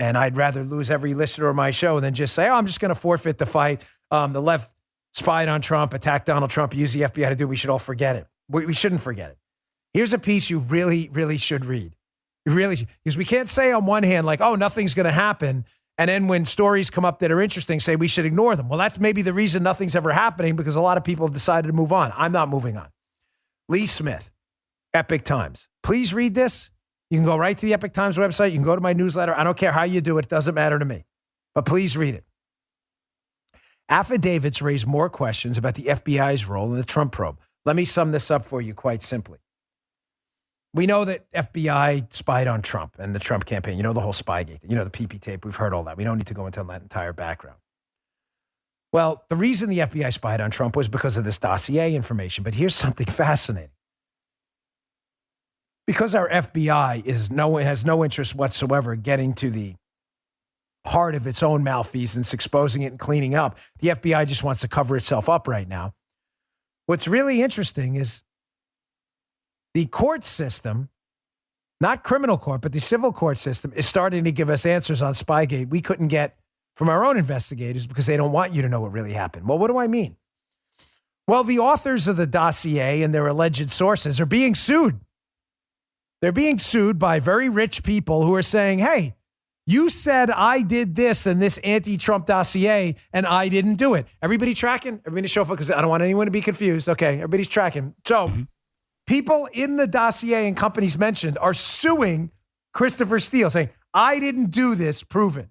And I'd rather lose every listener of my show than just say, oh, I'm just going to forfeit the fight. The left spied on Trump, attacked Donald Trump, used the FBI to do it. We should all forget it. We shouldn't forget it. Here's a piece you really, really should read. You really should. Because we can't say on one hand, like, oh, nothing's going to happen. And then when stories come up that are interesting, say we should ignore them. Well, that's maybe the reason nothing's ever happening, because a lot of people have decided to move on. I'm not moving on. Lee Smith, Epoch Times. Please read this. You can go right to the Epoch Times website. You can go to my newsletter. I don't care how you do it. It doesn't matter to me. But please read it. Affidavits raise more questions about the FBI's role in the Trump probe. Let me sum this up for you quite simply. We know that FBI spied on Trump and the Trump campaign. You know, the whole Spygate, you know, the PP tape. We've heard all that. We don't need to go into that entire background. Well, the reason the FBI spied on Trump was because of this dossier information. But here's something fascinating. Because our FBI has no interest whatsoever getting to the heart of its own malfeasance, exposing it and cleaning up, the FBI just wants to cover itself up right now. What's really interesting is the court system, not criminal court, but the civil court system, is starting to give us answers on Spygate we couldn't get from our own investigators because they don't want you to know what really happened. Well, what do I mean? Well, the authors of the dossier and their alleged sources are being sued. They're being sued by very rich people who are saying, hey, you said I did this in this anti-Trump dossier and I didn't do it. Everybody tracking? Everybody show up, because I don't want anyone to be confused. Okay, everybody's tracking. So people in the dossier and companies mentioned are suing Christopher Steele, saying, I didn't do this, prove it.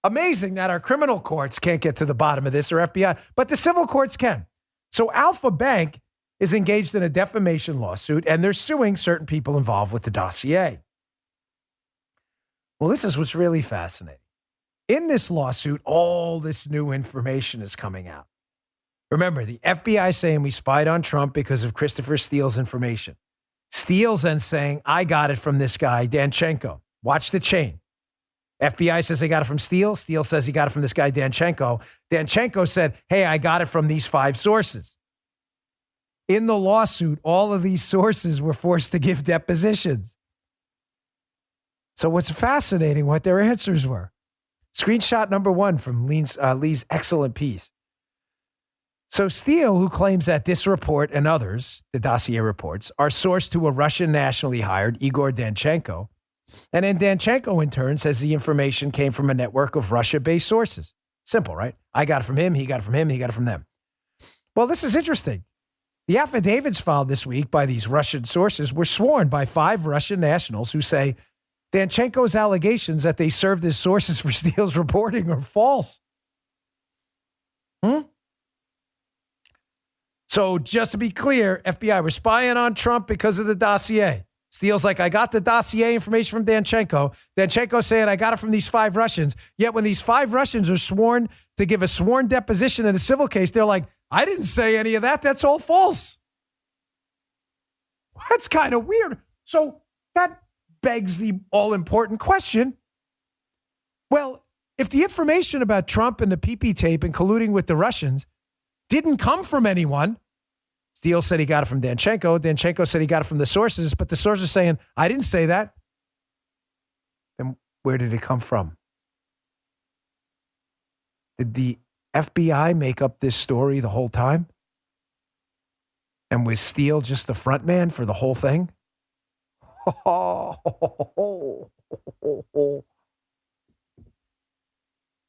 Amazing that our criminal courts can't get to the bottom of this, or FBI, but the civil courts can. So Alpha Bank is engaged in a defamation lawsuit, and they're suing certain people involved with the dossier. Well, this is what's really fascinating. In this lawsuit, all this new information is coming out. Remember, the FBI saying we spied on Trump because of Christopher Steele's information. Steele's then saying, I got it from this guy, Danchenko. Watch the chain. FBI says they got it from Steele. Steele says he got it from this guy, Danchenko. Danchenko said, hey, I got it from these 5 sources. In the lawsuit, all of these sources were forced to give depositions. So what's fascinating, what their answers were. Screenshot number 1 from Lee's excellent piece. So Steele, who claims that this report and others, the dossier reports, are sourced to a Russian nationally hired Igor Danchenko, and then Danchenko in turn says the information came from a network of Russia-based sources. Simple, right? I got it from him, he got it from him, he got it from them. Well, this is interesting. The affidavits filed this week by these Russian sources were sworn by 5 Russian nationals who say Danchenko's allegations that they served as sources for Steele's reporting are false. So just to be clear, FBI was spying on Trump because of the dossier. Steele's like, I got the dossier information from Danchenko. Danchenko saying I got it from these 5 Russians. Yet when these 5 Russians are sworn to give a sworn deposition in a civil case, they're like, I didn't say any of that. That's all false. That's kind of weird. So that begs the all-important question. Well, if the information about Trump and the PP tape and colluding with the Russians didn't come from anyone, Steele said he got it from Danchenko. Danchenko said he got it from the sources, but the sources are saying, I didn't say that. Then where did it come from? Did the FBI make up this story the whole time? And was Steele just the front man for the whole thing?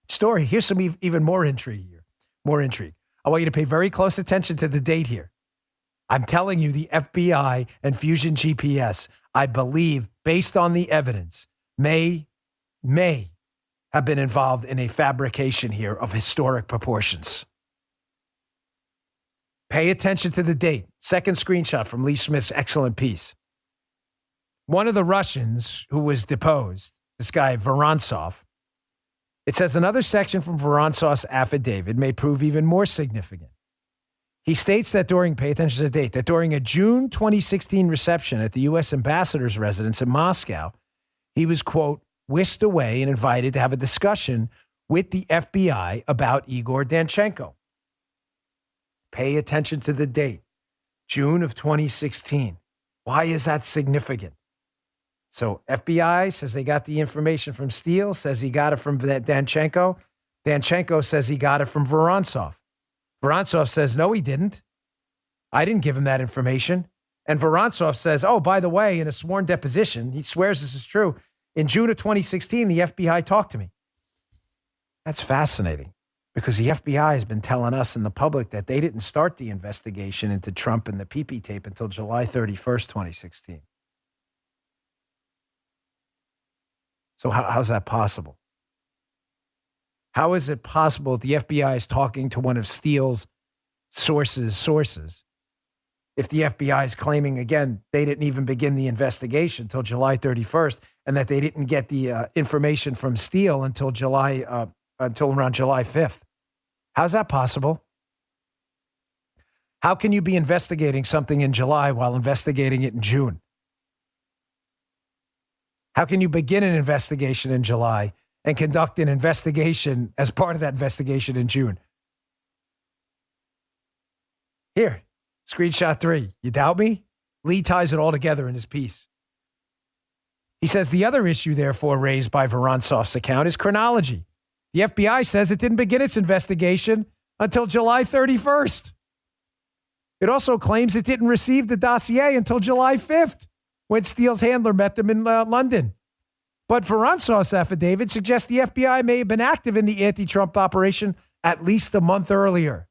Story. Here's some even more intrigue here. More intrigue. I want you to pay very close attention to the date here. I'm telling you, the FBI and Fusion GPS, I believe, based on the evidence, may have been involved in a fabrication here of historic proportions. Pay attention to the date. Second screenshot from Lee Smith's excellent piece. One of the Russians who was deposed, this guy Vorontsov, it says another section from Vorontsov's affidavit may prove even more significant. He states that pay attention to the date, that during a June 2016 reception at the U.S. ambassador's residence in Moscow, he was, quote, whisked away and invited to have a discussion with the FBI about Igor Danchenko. Pay attention to the date, June of 2016. Why is that significant? So FBI says they got the information from Steele, says he got it from Danchenko. Danchenko says he got it from Vorontsov. Vorontsov says, no, he didn't. I didn't give him that information. And Vorontsov says, oh, by the way, in a sworn deposition, he swears this is true. In June of 2016, the FBI talked to me. That's fascinating because the FBI has been telling us and the public that they didn't start the investigation into Trump and the PP tape until July 31st, 2016. So how's that possible? How is it possible that the FBI is talking to one of Steele's sources if the FBI is claiming, again, they didn't even begin the investigation until July 31st and that they didn't get the information from Steele until around July 5th? How's that possible? How can you be investigating something in July while investigating it in June? How can you begin an investigation in July and conduct an investigation as part of that investigation in June? Here, screenshot 3. You doubt me? Lee ties it all together in his piece. He says the other issue, therefore, raised by Vorontsov's account is chronology. The FBI says it didn't begin its investigation until July 31st. It also claims it didn't receive the dossier until July 5th, when Steele's handler met them in London. But Vorontsov's affidavit suggests the FBI may have been active in the anti-Trump operation at least a month earlier.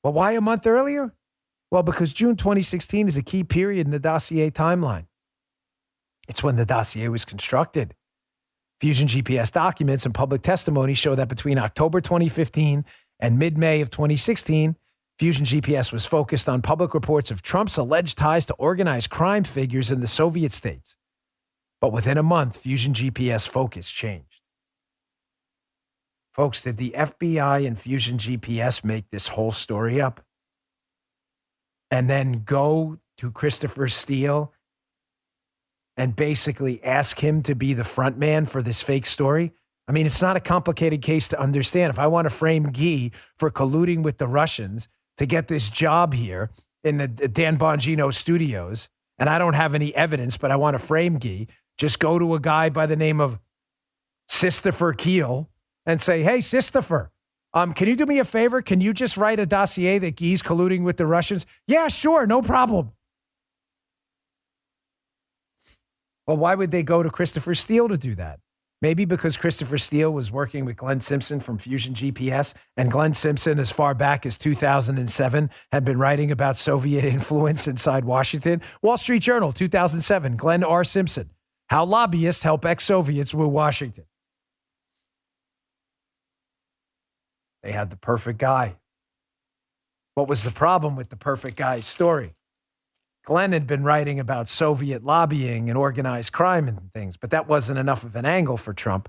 Well, why a month earlier? Well, because June 2016 is a key period in the dossier timeline. It's when the dossier was constructed. Fusion GPS documents and public testimony show that between October 2015 and mid-May of 2016, Fusion GPS was focused on public reports of Trump's alleged ties to organized crime figures in the Soviet states. But within a month, Fusion GPS focus changed. Folks, did the FBI and Fusion GPS make this whole story up? And then go to Christopher Steele and basically ask him to be the front man for this fake story? I mean, it's not a complicated case to understand. If I want to frame Guy for colluding with the Russians to get this job here in the Dan Bongino studios, and I don't have any evidence, but I want to frame Guy, just go to a guy by the name of Christopher Keel and say, hey, Christopher, can you do me a favor? Can you just write a dossier that Guy's colluding with the Russians? Yeah, sure, no problem. Well, why would they go to Christopher Steele to do that? Maybe because Christopher Steele was working with Glenn Simpson from Fusion GPS, and Glenn Simpson, as far back as 2007, had been writing about Soviet influence inside Washington. Wall Street Journal, 2007, Glenn R. Simpson, how lobbyists help ex-Soviets woo Washington. They had the perfect guy. What was the problem with the perfect guy's story? Glenn had been writing about Soviet lobbying and organized crime and things, but that wasn't enough of an angle for Trump.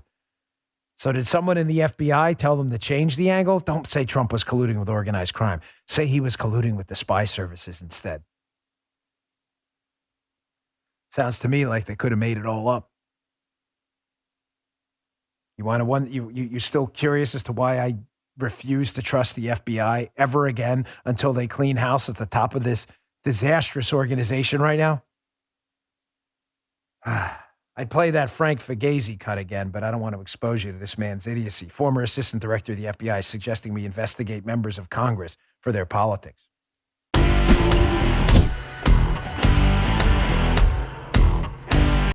So did someone in the FBI tell them to change the angle? Don't say Trump was colluding with organized crime. Say he was colluding with the spy services instead. Sounds to me like they could have made it all up. You're still curious as to why I refuse to trust the FBI ever again until they clean house at the top of this disastrous organization right now? I'd play that Frank Fugazi cut again, but I don't want to expose you to this man's idiocy. Former assistant director of the FBI suggesting we investigate members of Congress for their politics.